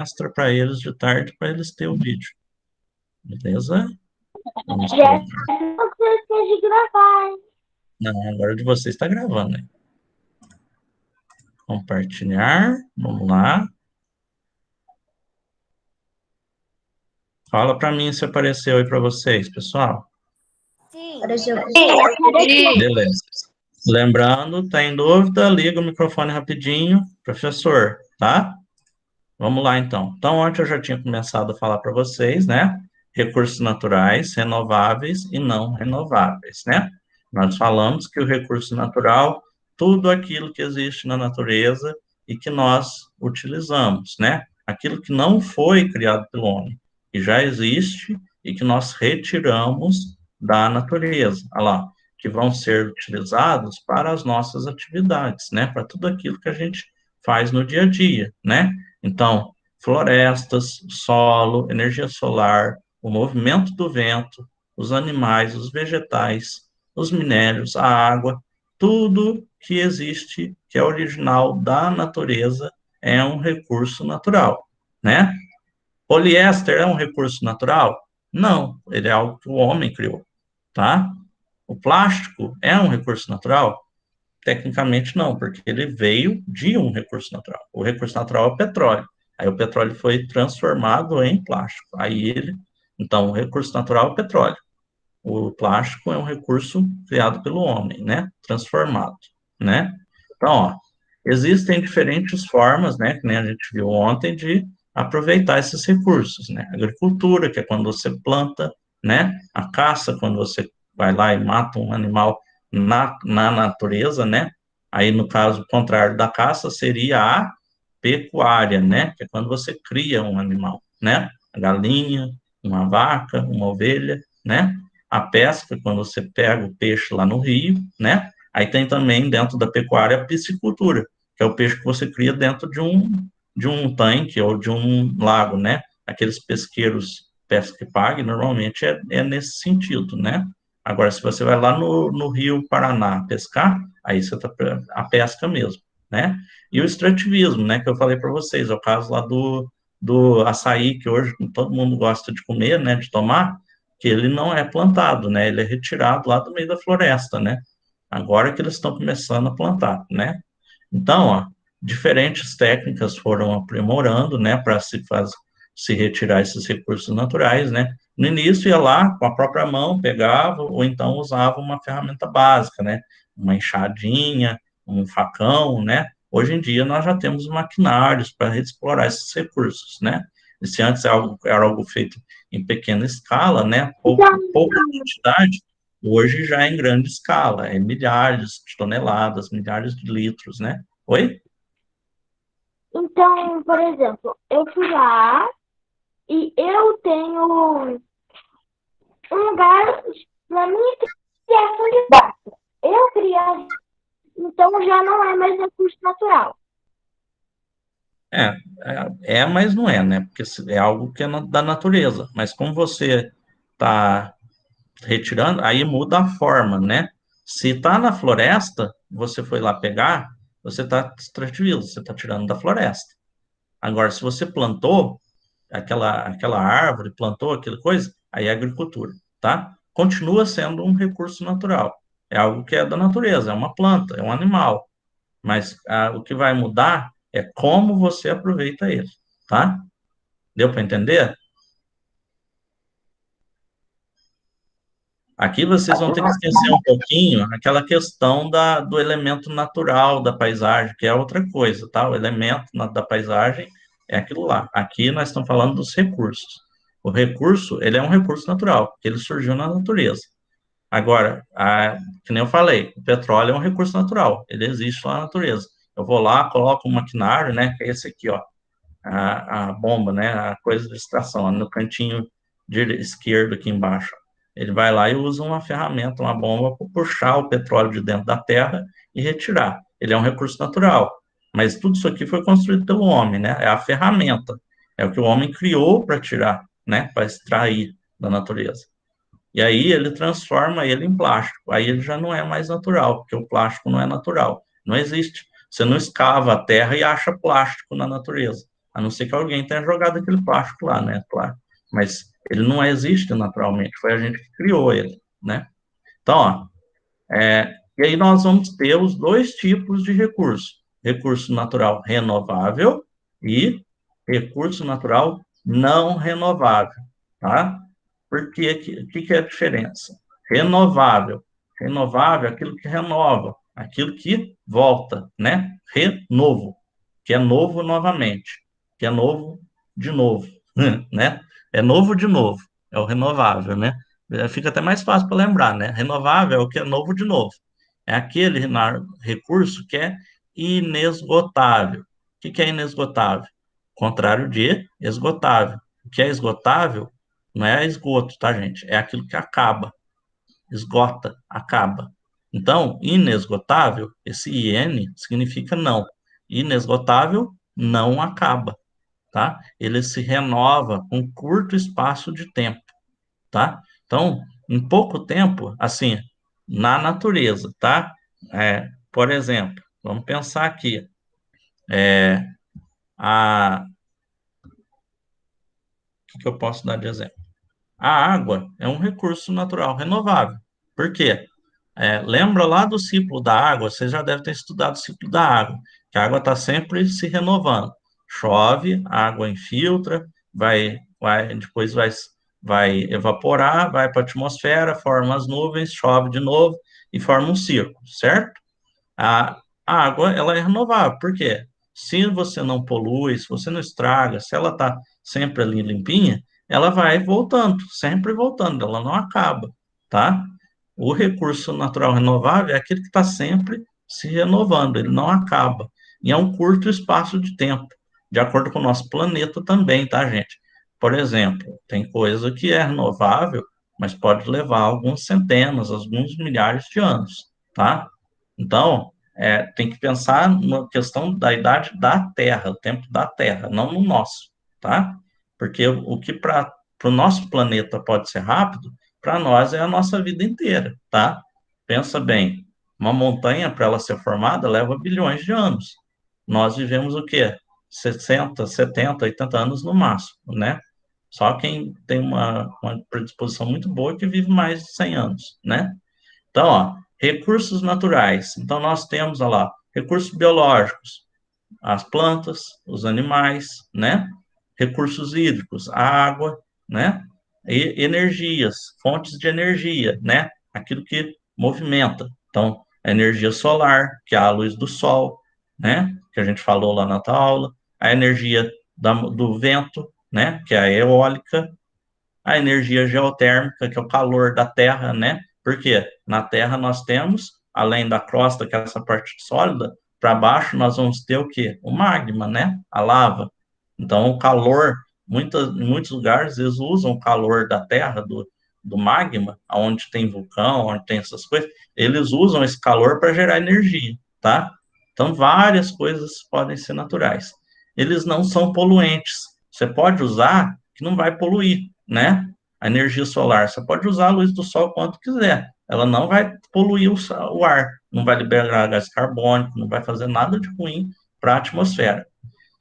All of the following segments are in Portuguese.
mostra para eles de tarde para eles terem o vídeo. Beleza? Vamos Já colocar. você de gravar, hein? Não, agora de vocês está gravando, né? Compartilhar. Vamos lá. Fala para mim se apareceu aí para vocês, pessoal. Apareceu. Sim, apareceu. Beleza. Lembrando, tá em dúvida, liga o microfone rapidinho, professor, tá? Vamos lá, então. Então, ontem eu já tinha começado a falar para vocês, né? Recursos naturais, renováveis e não renováveis, né? Nós falamos que o recurso natural, tudo aquilo que existe na natureza e que nós utilizamos, né? Aquilo que não foi criado pelo homem, que já existe e que nós retiramos da natureza, olha lá, que vão ser utilizados para as nossas atividades, né? Para tudo aquilo que a gente faz no dia a dia, né? Então, florestas, solo, energia solar, o movimento do vento, os animais, os vegetais, os minérios, a água, tudo que existe, que é original da natureza, é um recurso natural, né? Poliéster é um recurso natural? Não, ele é algo que o homem criou, tá? O plástico é um recurso natural? Tecnicamente não, porque ele veio de um recurso natural. O recurso natural é o petróleo. Aí o petróleo foi transformado em plástico. Então, o recurso natural é o petróleo. O plástico é um recurso criado pelo homem, né? Transformado, né? Então, ó, existem diferentes formas, né? Que nem a gente viu ontem, de aproveitar esses recursos, né? Agricultura, que é quando você planta, né? A caça, quando você vai lá e mata um animal na natureza, né? Aí, no caso contrário da caça, seria a pecuária, né? Que é quando você cria um animal, né? A galinha, uma vaca, uma ovelha, né? A pesca, quando você pega o peixe lá no rio, né? Aí tem também dentro da pecuária a piscicultura, que é o peixe que você cria dentro de um tanque ou de um lago, né? Aqueles pesqueiros pesca e pague, normalmente é nesse sentido, né? Agora, se você vai lá no Rio Paraná pescar, aí você tá a pesca mesmo, né? E o extrativismo, né, que eu falei para vocês, é o caso lá do açaí, que hoje todo mundo gosta de comer, né, de tomar, que ele não é plantado, né, ele é retirado lá do meio da floresta, né, agora que eles estão começando a plantar, né. Então, ó, diferentes técnicas foram aprimorando, né, para se retirar esses recursos naturais, né. No início ia lá com a própria mão, pegava, ou então usava uma ferramenta básica, né, uma enxadinha, um facão, né. Hoje em dia nós já temos maquinários para explorar esses recursos, né. E se antes era algo feito em pequena escala, né, Então, pouca quantidade, hoje já é em grande escala, é milhares de toneladas, milhares de litros, né? Oi? então, por exemplo, eu fui lá e eu tenho um lugar na minha criação de vaca. Eu criei, então já não é mais recurso natural. É, mas não é, né? Porque é algo que é da natureza. Mas como você está retirando, aí muda a forma, né? Se está na floresta, você foi lá pegar, você está extrativismo, você está tirando da floresta. Agora, se você plantou aquela árvore, plantou aquela coisa, aí é agricultura, tá? Continua sendo um recurso natural. É algo que é da natureza, é uma planta, é um animal. Mas o que vai mudar é como você aproveita ele, tá? Deu para entender? Aqui vocês vão ter que esquecer um pouquinho aquela questão do elemento natural da paisagem, que é outra coisa, tá? O elemento da paisagem é aquilo lá. Aqui nós estamos falando dos recursos. O recurso, ele é um recurso natural, que ele surgiu na natureza. Agora, que nem eu falei, o petróleo é um recurso natural, ele existe lá na natureza. Eu vou lá, coloco um maquinário, né, que é esse aqui, ó, a bomba, né, a coisa de extração, no cantinho esquerdo aqui embaixo. Ele vai lá e usa uma ferramenta, uma bomba, para puxar o petróleo de dentro da terra e retirar. Ele é um recurso natural, mas tudo isso aqui foi construído pelo homem, né, é a ferramenta, é o que o homem criou para tirar, né, para extrair da natureza. E aí ele transforma ele em plástico. Aí ele já não é mais natural, porque o plástico não é natural. Não existe. Você não escava a terra e acha plástico na natureza. A não ser que alguém tenha jogado aquele plástico lá, né? Claro. Mas ele não existe naturalmente, foi a gente que criou ele, né? Então, ó, e aí nós vamos ter os dois tipos de recurso: recurso natural renovável e recurso natural não renovável, tá? Por que que é a diferença? Renovável. Renovável é aquilo que renova, aquilo que volta, né? Renovo, que é novo novamente, que é novo de novo, né? É novo de novo, é o renovável, né? Fica até mais fácil para lembrar, né? Renovável é o que é novo de novo. É aquele recurso que é inesgotável. O que é inesgotável? Contrário de esgotável. O que é esgotável não é esgoto, tá, gente? É aquilo que acaba. Esgota, acaba. Então, inesgotável, esse IN significa não. Inesgotável não acaba, tá? Ele se renova com um curto espaço de tempo, tá? Então, em pouco tempo, assim, na natureza, tá? Por exemplo, vamos pensar aqui, o que eu posso dar de exemplo? A água é um recurso natural renovável. Por quê? Lembra lá do ciclo da água? Você já deve ter estudado o ciclo da água, que a água está sempre se renovando. Chove, a água infiltra, depois vai evaporar, vai para a atmosfera, forma as nuvens, chove de novo e forma um círculo, certo? A água, ela é renovável. Por quê? Se você não polui, se você não estraga, se ela está sempre ali limpinha, ela vai voltando, sempre voltando, ela não acaba, tá? O recurso natural renovável é aquele que está sempre se renovando, ele não acaba. E é um curto espaço de tempo, de acordo com o nosso planeta também, tá, gente? Por exemplo, tem coisa que é renovável, mas pode levar algumas centenas, alguns milhares de anos, tá? Então, tem que pensar na questão da idade da Terra, o tempo da Terra, não no nosso, tá? Porque o que para o nosso planeta pode ser rápido, para nós é a nossa vida inteira, tá? Pensa bem, uma montanha, para ela ser formada, leva bilhões de anos. Nós vivemos o quê? 60, 70, 80 anos no máximo, né? Só quem tem uma predisposição muito boa que vive mais de 100 anos, né? Então, ó, recursos naturais. Então, nós temos, ó lá, recursos biológicos, as plantas, os animais, né? Recursos hídricos, a água, né? E energias, fontes de energia, né? Aquilo que movimenta. Então, a energia solar, que é a luz do sol, né? Que a gente falou lá na outra aula. A energia do vento, né? Que é a eólica, a energia geotérmica, que é o calor da Terra, né? Porque na Terra nós temos, além da crosta, que é essa parte sólida, para baixo nós vamos ter o quê? O magma, né? A lava. Então, o calor, em muitos lugares, eles usam o calor da Terra, do magma, onde tem vulcão, onde tem essas coisas, eles usam esse calor para gerar energia, tá? Então, várias coisas podem ser naturais. Eles não são poluentes. Você pode usar que não vai poluir, né? A energia solar, você pode usar a luz do sol quanto quiser, ela não vai poluir o ar, não vai liberar gás carbônico, não vai fazer nada de ruim para a atmosfera.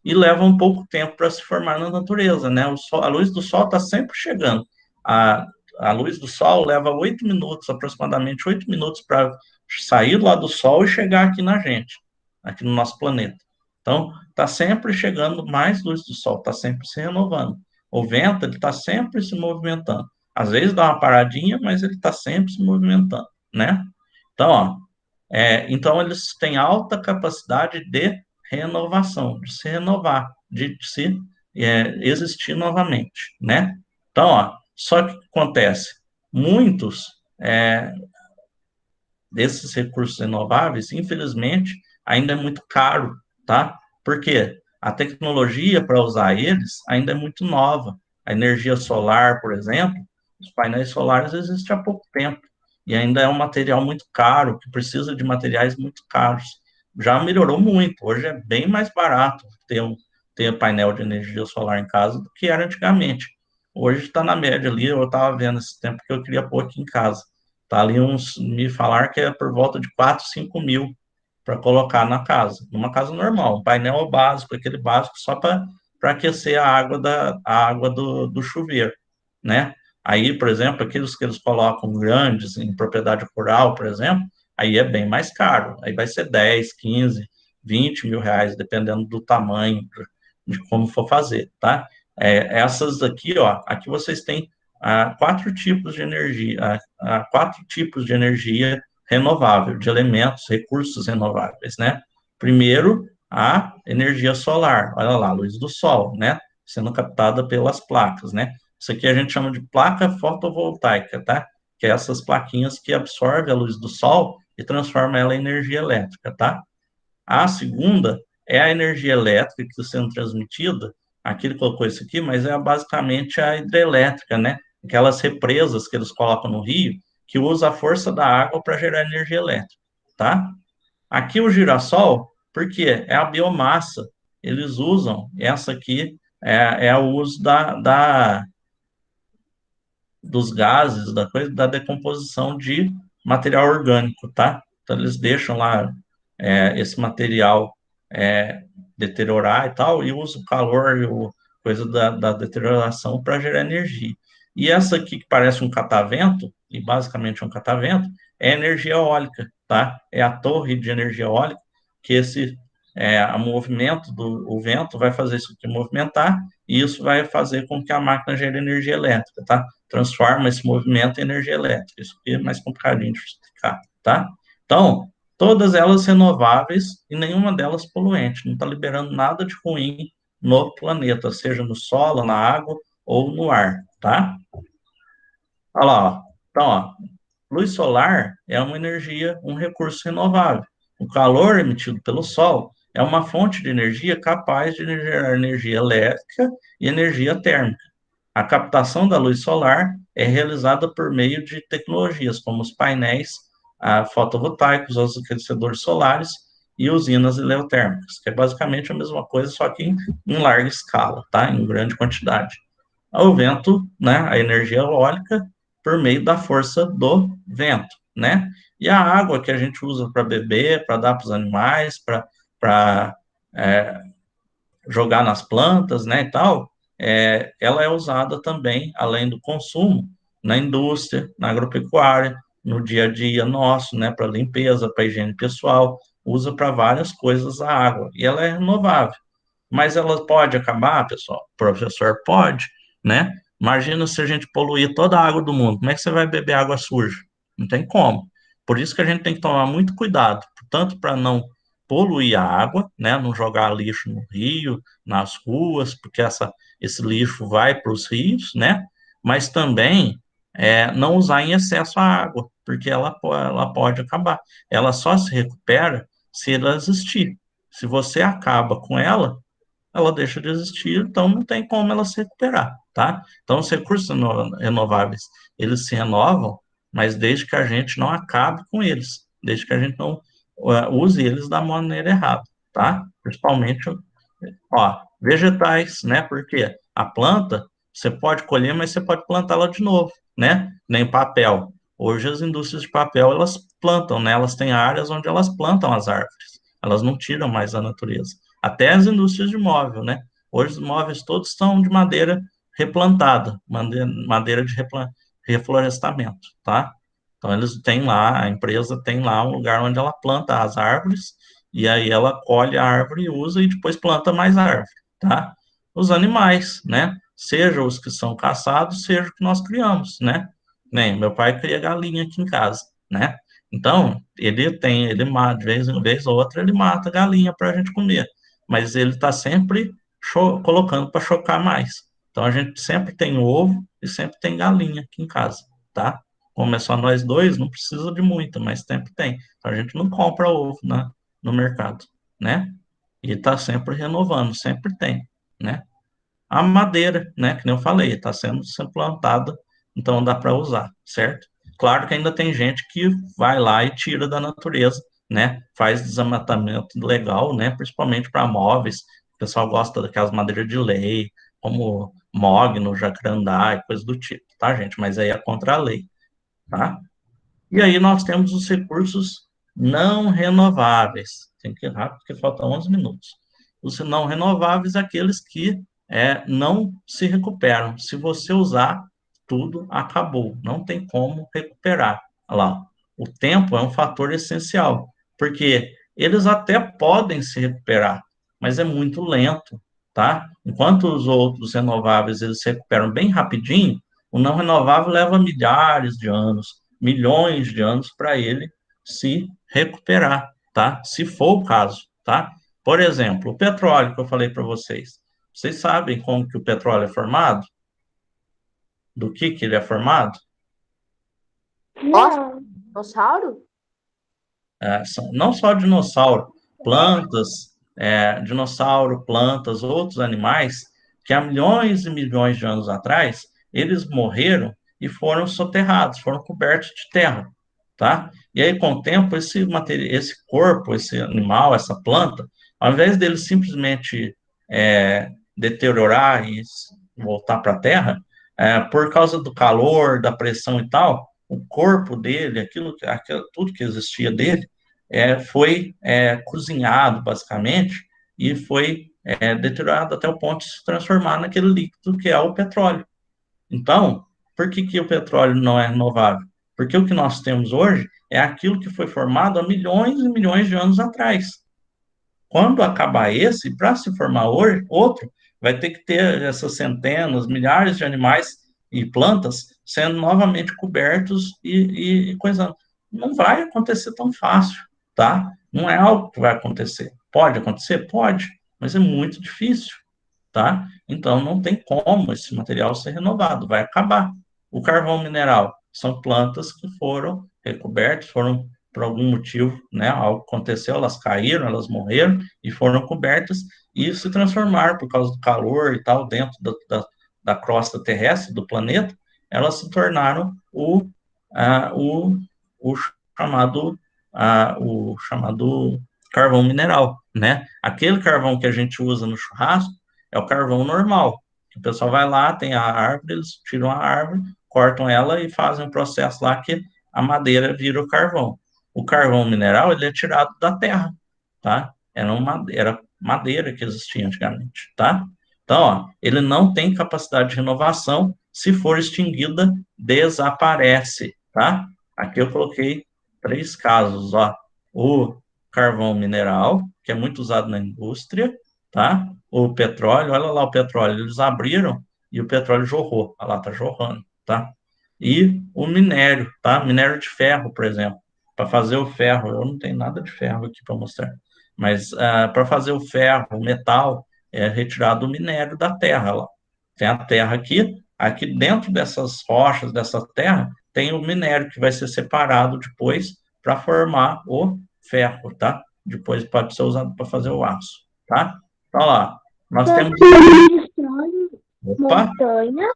E leva um pouco tempo para se formar na natureza, né? A luz do sol está sempre chegando. A, a luz do sol leva 8 minutos, aproximadamente 8 minutos, para sair lá do sol e chegar aqui na gente, aqui no nosso planeta. Então, está sempre chegando mais luz do sol, está sempre se renovando. O vento, ele está sempre se movimentando. Às vezes dá uma paradinha, mas ele está sempre se movimentando, né? Então, ó, então eles têm alta capacidade de renovação, de se renovar, de se existir novamente, né? Então, ó, só que acontece, muitos desses recursos renováveis, infelizmente, ainda é muito caro, tá? Porque a tecnologia para usar eles ainda é muito nova. A energia solar, por exemplo, os painéis solares existem há pouco tempo e ainda é um material muito caro, que precisa de materiais muito caros. Já melhorou muito, hoje é bem mais barato ter painel de energia solar em casa do que era antigamente. Hoje está na média ali, eu estava vendo esse tempo que eu queria pôr aqui em casa. Tá ali me falar que é por volta de 4, 5 mil para colocar na casa, numa casa normal, um painel básico, aquele básico só para para aquecer a água do chuveiro, né? Aí, por exemplo, aqueles que eles colocam grandes em propriedade rural, por exemplo, aí é bem mais caro. Aí vai ser 10, 15, 20 mil reais, dependendo do tamanho, de como for fazer, tá? Essas aqui, ó, aqui vocês têm quatro tipos de energia, quatro tipos de energia renovável, de elementos, recursos renováveis, né? Primeiro, a energia solar, olha lá, a luz do sol, né? Sendo captada pelas placas, né? Isso aqui a gente chama de placa fotovoltaica, tá? Que é essas plaquinhas que absorvem a luz do sol e transforma ela em energia elétrica, tá? A segunda é a energia elétrica que está sendo transmitida, aqui ele colocou isso aqui, mas é basicamente a hidrelétrica, né? Aquelas represas que eles colocam no rio, que usa a força da água para gerar energia elétrica, tá? Aqui o girassol, porque é a biomassa, eles usam essa aqui, é o uso dos gases, da coisa, da decomposição de material orgânico, tá? Então, eles deixam lá esse material é, deteriorar e tal, e usam o calor e coisa da deterioração para gerar energia. E essa aqui, que parece um catavento, e basicamente é um catavento, é energia eólica, tá? É a torre de energia eólica, que o movimento do vento vai fazer isso aqui movimentar, e isso vai fazer com que a máquina gere energia elétrica, tá? Transforma esse movimento em energia elétrica. Isso aqui é mais complicadinho de explicar, tá? Então, todas elas renováveis e nenhuma delas poluente, não está liberando nada de ruim no planeta, seja no solo, na água ou no ar, tá? Olha lá, ó. Então, ó, luz solar é uma energia, um recurso renovável. O calor emitido pelo sol é uma fonte de energia capaz de gerar energia elétrica e energia térmica. A captação da luz solar é realizada por meio de tecnologias como os painéis fotovoltaicos, os aquecedores solares e usinas eleotérmicas, que é basicamente a mesma coisa, só que em larga escala, tá? Em grande quantidade. O vento, né? A energia eólica por meio da força do vento, né? E a água que a gente usa para beber, para dar para os animais, para jogar nas plantas, né, e tal, ela é usada também, além do consumo, na indústria, na agropecuária, no dia a dia nosso, né, para limpeza, para higiene pessoal, usa para várias coisas a água, e ela é renovável. Mas ela pode acabar, pessoal? Professor, pode, né? Imagina se a gente poluir toda a água do mundo, como é que você vai beber água suja? Não tem como. Por isso que a gente tem que tomar muito cuidado, tanto para não poluir a água, né? Não jogar lixo no rio, nas ruas, porque esse lixo vai para os rios, né? Mas também não usar em excesso a água, porque ela pode acabar. Ela só se recupera se ela existir. Se você acaba com ela deixa de existir, então não tem como ela se recuperar, tá? Então, os recursos renováveis, eles se renovam, mas desde que a gente não acabe com eles, desde que a gente não use eles da maneira errada, tá? Principalmente, ó, vegetais, né? Porque a planta, você pode colher, mas você pode plantá-la de novo, né? Nem papel. Hoje as indústrias de papel, elas plantam, né? Elas têm áreas onde elas plantam as árvores. Elas não tiram mais a natureza. Até as indústrias de móvel, né? Hoje os móveis todos são de madeira replantada, madeira de reflorestamento, tá? Então eles têm lá, a empresa tem lá um lugar onde ela planta as árvores e aí ela colhe a árvore e usa e depois planta mais árvore, tá? Os animais, né? Seja os que são caçados, seja os que nós criamos, né? Nem meu pai cria galinha aqui em casa, né? Então, ele mata, de vez em vez ou outra, ele mata galinha para a gente comer, mas ele está sempre colocando para chocar mais. Então, a gente sempre tem ovo e sempre tem galinha aqui em casa, tá? Como é só nós dois, não precisa de muita, mas sempre tem. Então, a gente não compra ovo no mercado, né? E está sempre renovando, sempre tem, né? A madeira, né, que nem eu falei, está sendo plantada, então dá para usar, certo? Claro que ainda tem gente que vai lá e tira da natureza, né? Faz desmatamento legal, né? Principalmente para móveis. O pessoal gosta daquelas madeiras de lei, como mogno, jacarandá e coisa do tipo, tá, gente? Mas aí é contra a lei, tá? E aí nós temos os recursos não renováveis. Tem que ir rápido, porque faltam 11 minutos. os não renováveis, aqueles que não se recuperam. Se você usar, tudo acabou, não tem como recuperar. Olha lá, o tempo é um fator essencial, porque eles até podem se recuperar, mas é muito lento, tá? Enquanto os outros renováveis eles se recuperam bem rapidinho, o não renovável leva milhares de anos, milhões de anos para ele se recuperar, tá? Se for o caso, tá? Por exemplo, o petróleo que eu falei para vocês. Vocês sabem como que o petróleo é formado? Do que ele é formado? Nossa, Não. dinossauro? Não só dinossauro, plantas, dinossauro, plantas, outros animais, que há milhões e milhões de anos atrás, eles morreram e foram soterrados, foram cobertos de terra, tá? E aí, com o tempo, esse material, esse corpo, esse animal, essa planta, ao invés dele simplesmente deteriorar e voltar para a terra, por causa do calor, da pressão e tal, o corpo dele, tudo que existia dele, foi cozinhado, basicamente, e foi deteriorado até o ponto de se transformar naquele líquido que é o petróleo. Então, por que o petróleo não é renovável? Porque o que nós temos hoje é aquilo que foi formado há milhões e milhões de anos atrás. Quando acabar esse, para se formar outro, vai ter que ter essas centenas, milhares de animais e plantas sendo novamente cobertos e coisando. Não vai acontecer tão fácil, tá? Não é algo que vai acontecer. Pode acontecer? Pode, mas é muito difícil, tá? Então não tem como esse material ser renovado, vai acabar. O carvão mineral são plantas que foram recobertas, foram por algum motivo, né, algo aconteceu, elas caíram, elas morreram e foram cobertas e se transformaram por causa do calor e tal dentro da crosta terrestre do planeta, elas se tornaram o chamado o chamado carvão mineral, né? Aquele carvão que a gente usa no churrasco é o carvão normal. O pessoal vai lá, tem a árvore, eles tiram a árvore, cortam ela e fazem um processo lá que a madeira vira o carvão. O carvão mineral, ele é tirado da terra, tá? Era madeira que existia antigamente, tá? Então, ó, ele não tem capacidade de renovação, se for extinguida, desaparece, tá? Aqui eu coloquei 3 casos, ó. O carvão mineral, que é muito usado na indústria, tá? O petróleo, olha lá o petróleo, eles abriram e o petróleo jorrou, olha lá, tá jorrando, tá? E o minério, tá? Minério de ferro, por exemplo, para fazer o ferro, eu não tenho nada de ferro aqui para mostrar, mas para fazer o ferro, o metal, é retirado o minério da terra, lá. Tem a terra aqui dentro dessas rochas, dessa terra, tem o minério que vai ser separado depois para formar o ferro, tá? Depois pode ser usado para fazer o aço, tá? Então, lá, nós Então, temos... se ele destrói Opa, montanha,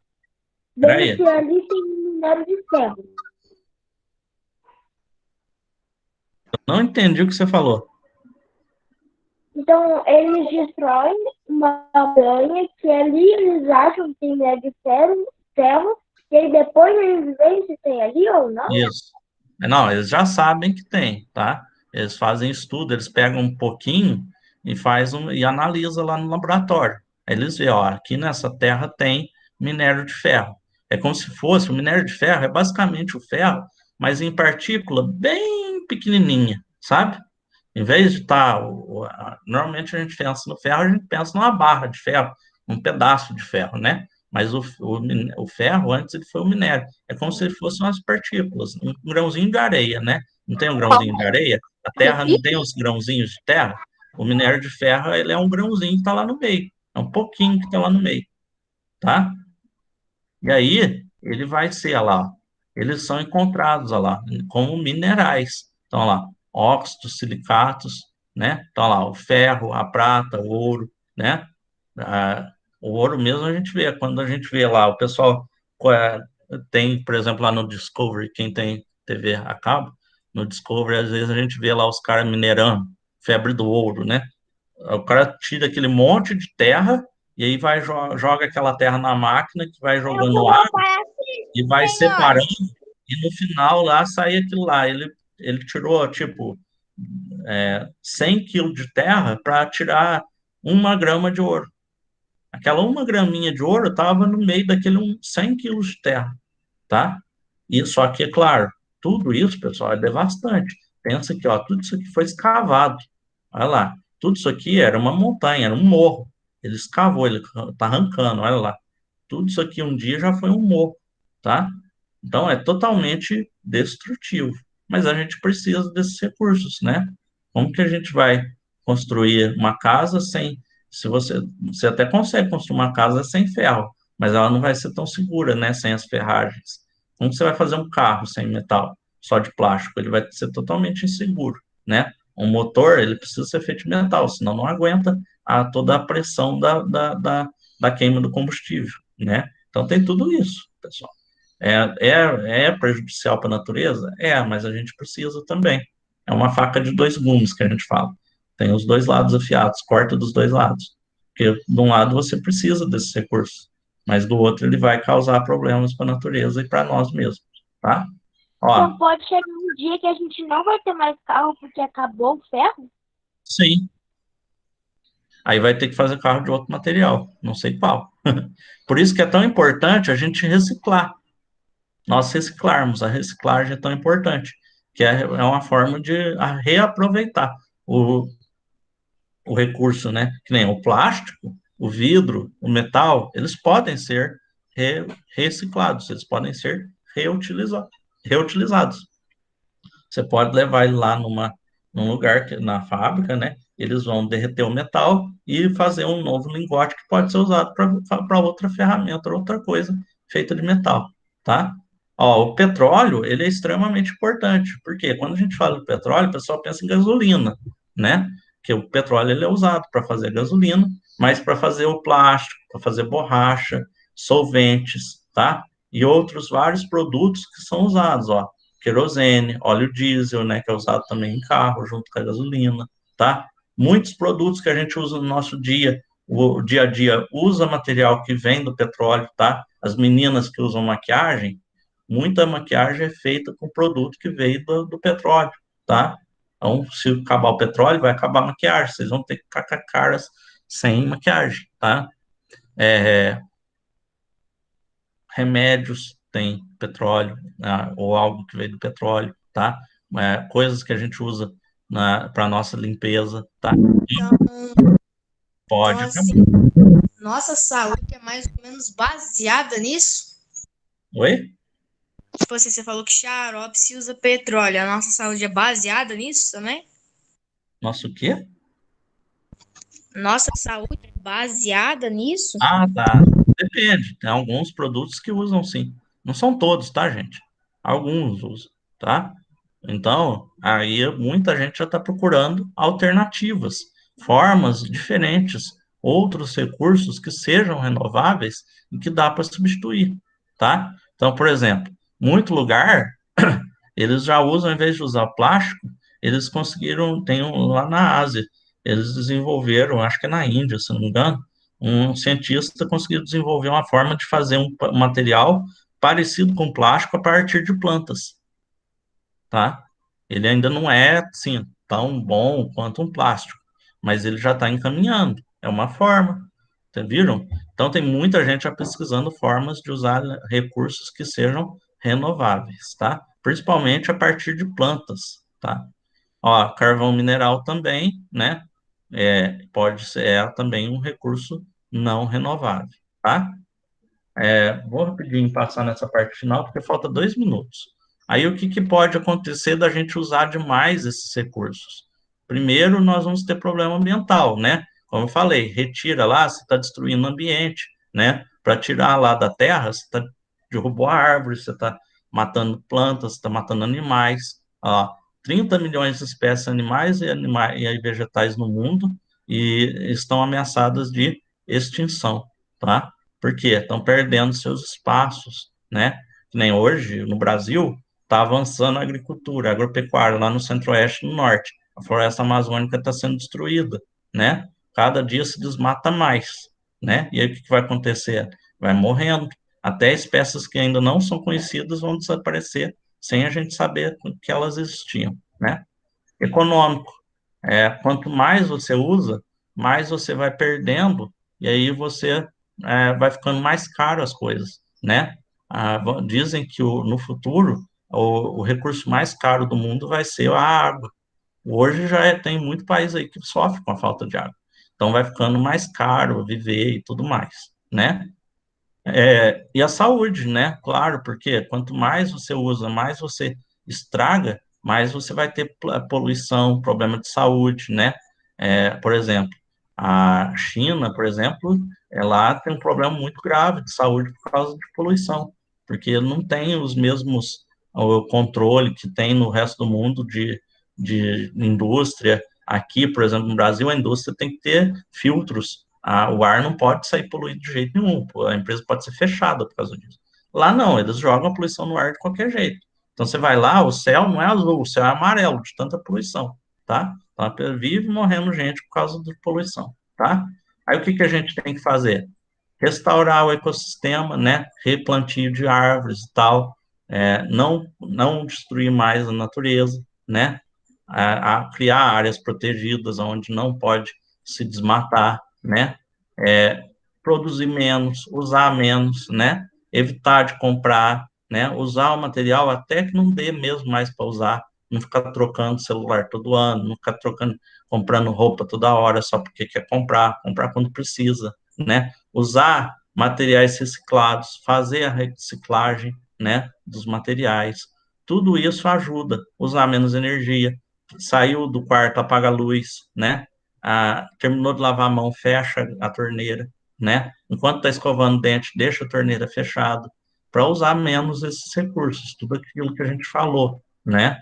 peraí. deve ser ali tem minério de ferro. Não entendi o que você falou. Então, eles destroem uma montanha que ali eles acham que tem minério de ferro, e aí depois eles veem se tem ali ou não. Isso. Não, eles já sabem que tem, tá? Eles fazem estudo, eles pegam um pouquinho e analisa lá no laboratório. Aí eles veem, ó, aqui nessa terra tem minério de ferro. É como se fosse, o minério de ferro é basicamente o ferro, mas em partícula bem pequenininha, sabe? Em vez de estar, normalmente a gente pensa no ferro, a gente pensa numa barra de ferro, um pedaço de ferro, né? Mas o ferro, antes, ele foi o minério. É como se fossem umas partículas, um grãozinho de areia, né? Não tem um grãozinho de areia? A Terra não tem os grãozinhos de terra? O minério de ferro, ele é um grãozinho que está lá no meio. É um pouquinho que está lá no meio, tá? E aí, ele vai ser, olha lá, eles são encontrados, olha lá, como minerais. Então, olha lá, óxidos, silicatos, né? Então, olha lá, o ferro, a prata, o ouro, né? Ah, o ouro mesmo a gente vê, quando a gente vê lá, o pessoal tem, por exemplo, lá no Discovery, quem tem TV a cabo, no Discovery, às vezes a gente vê lá os caras minerando, febre do ouro, né? O cara tira aquele monte de terra e aí joga aquela terra na máquina que vai Eu jogando vou água roubar aqui, e vai senhora. separando e no final lá sai aquilo lá. Ele tirou tipo 100 quilos de terra para tirar uma grama de ouro. Aquela uma graminha de ouro estava no meio daquele 100 quilos de terra, tá? E só que, é claro, tudo isso, pessoal, é devastante. Pensa que, ó, tudo isso aqui foi escavado. Olha lá, tudo isso aqui era uma montanha, era um morro. Ele escavou, ele tá arrancando, olha lá. Tudo isso aqui um dia já foi um morro, tá? Então é totalmente destrutivo. Mas a gente precisa desses recursos, né? Como que a gente vai construir uma casa sem. Se você até consegue construir uma casa sem ferro, mas ela não vai ser tão segura, né? Sem as ferragens. Como que você vai fazer um carro sem metal, só de plástico? Ele vai ser totalmente inseguro, né? Um motor, ele precisa ser feito de metal, senão não aguenta toda a pressão da queima do combustível, né? Então tem tudo isso, pessoal. É prejudicial para a natureza? É, mas a gente precisa também. É uma faca de dois gumes que a gente fala. Tem os dois lados afiados, corta dos dois lados. Porque de um lado você precisa desses recursos, mas do outro ele vai causar problemas para a natureza e para nós mesmos, tá? Ó, Então pode chegar um dia que a gente não vai ter mais carro porque acabou o ferro? sim. Aí vai ter que fazer carro de outro material, não sei qual. Por isso que é tão importante a gente reciclar. Nós reciclarmos, a reciclagem é tão importante, que é uma forma de reaproveitar o, o recurso, né? Que nem o plástico, o vidro, o metal, eles podem ser reciclados, eles podem ser reutilizados. Você pode levar ele lá num lugar, na fábrica, né? Eles vão derreter o metal e fazer um novo lingote que pode ser usado para outra ferramenta, outra coisa feita de metal, tá? Ó, o petróleo, ele é extremamente importante, porque quando a gente fala de petróleo, o pessoal pensa em gasolina, né? Que o petróleo ele é usado para fazer gasolina, mas para fazer o plástico, para fazer borracha, solventes, tá? E outros vários produtos que são usados, ó, querosene, óleo diesel, né, que é usado também em carro, junto com a gasolina, tá? Muitos produtos que a gente usa no nosso dia, o dia a dia, usa material que vem do petróleo, tá? As meninas que usam maquiagem, muita maquiagem é feita com produto que veio do petróleo, tá? Então, se acabar o petróleo, vai acabar a maquiagem, vocês vão ter que ficar com caras sem maquiagem, tá? É, remédios tem petróleo, né, ou algo que veio do petróleo, tá? Coisas que a gente usa para nossa limpeza, tá? Então, Pode assim, acabar. nossa saúde é mais ou menos baseada nisso? Oi? Tipo assim, você falou que xarope se usa petróleo. A nossa saúde é baseada nisso também? Nosso o quê? Nossa saúde é baseada nisso? Ah, tá. Depende. Tem alguns produtos que usam sim. Não são todos, tá, gente? Alguns usam, tá? Então, aí muita gente já está procurando alternativas, formas diferentes, outros recursos que sejam renováveis e que dá para substituir, tá? Então, por exemplo, muito lugar eles já usam, em vez de usar plástico, eles conseguiram, lá na Ásia, eles desenvolveram, acho que é na Índia, se não me engano, um cientista conseguiu desenvolver uma forma de fazer um material parecido com plástico a partir de plantas, tá? Ele ainda não é, assim, tão bom quanto um plástico, mas ele já está encaminhando, é uma forma, vocês viram? Então tem muita gente já pesquisando formas de usar recursos que sejam renováveis, tá? Principalmente a partir de plantas, tá? Ó, carvão mineral também, né? Pode ser também um recurso não renovável, tá? Vou rapidinho passar nessa parte final, porque falta 2 minutos. Aí, o que, que pode acontecer da gente usar demais esses recursos? Primeiro, nós vamos ter problema ambiental, né? Como eu falei, retira lá, você está destruindo o ambiente, né? Para tirar lá da terra, você derrubou a árvore, você está matando plantas, você está matando animais. Ó, 30 milhões de espécies animais e vegetais no mundo e estão ameaçadas de extinção, tá? Por quê? Estão perdendo seus espaços, né? Que nem hoje, no Brasil, está avançando a agricultura, a agropecuária, lá no centro-oeste e no norte. A floresta amazônica está sendo destruída, né? Cada dia se desmata mais, né? E aí o que vai acontecer? Vai morrendo. Até espécies que ainda não são conhecidas vão desaparecer sem a gente saber que elas existiam, né? Econômico. Quanto mais você usa, mais você vai perdendo, e aí você vai ficando mais caro as coisas, né? Dizem que no futuro o recurso mais caro do mundo vai ser a água. Hoje já tem muito país aí que sofre com a falta de água. Então vai ficando mais caro viver e tudo mais, né? E a saúde, né? Claro, porque quanto mais você usa, mais você estraga, mais você vai ter poluição, problema de saúde, né? Por exemplo, a China, por exemplo, ela tem um problema muito grave de saúde por causa de poluição, porque não tem os mesmos o controle que tem no resto do mundo de indústria. Aqui, por exemplo, no Brasil, a indústria tem que ter filtros. O ar não pode sair poluído de jeito nenhum. A empresa pode ser fechada por causa disso. Lá não, eles jogam a poluição no ar de qualquer jeito. Então você vai lá, o céu não é azul, o céu é amarelo, de tanta poluição, tá? Então vive morrendo gente por causa da poluição, tá? Aí o que a gente tem que fazer? Restaurar o ecossistema, né? Replantio de árvores e tal, não destruir mais a natureza, né? A criar áreas protegidas onde não pode se desmatar, né? Produzir menos, usar menos, né? Evitar de comprar, né? Usar o material até que não dê mesmo mais para usar, não ficar trocando celular todo ano, não ficar comprando roupa toda hora só porque quer comprar quando precisa, né? Usar materiais reciclados, fazer a reciclagem, né, dos materiais. Tudo isso ajuda, usar menos energia, saiu do quarto, apaga a luz, né? Terminou de lavar a mão, fecha a torneira, né? Enquanto está escovando o dente, deixa a torneira fechada, para usar menos esses recursos, tudo aquilo que a gente falou, né?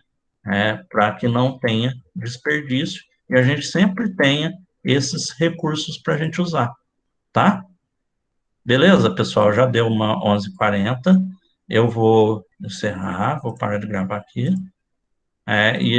Para que não tenha desperdício e a gente sempre tenha esses recursos para a gente usar, tá? Beleza, pessoal? Já deu uma 11h40. Eu vou encerrar, vou parar de gravar aqui. E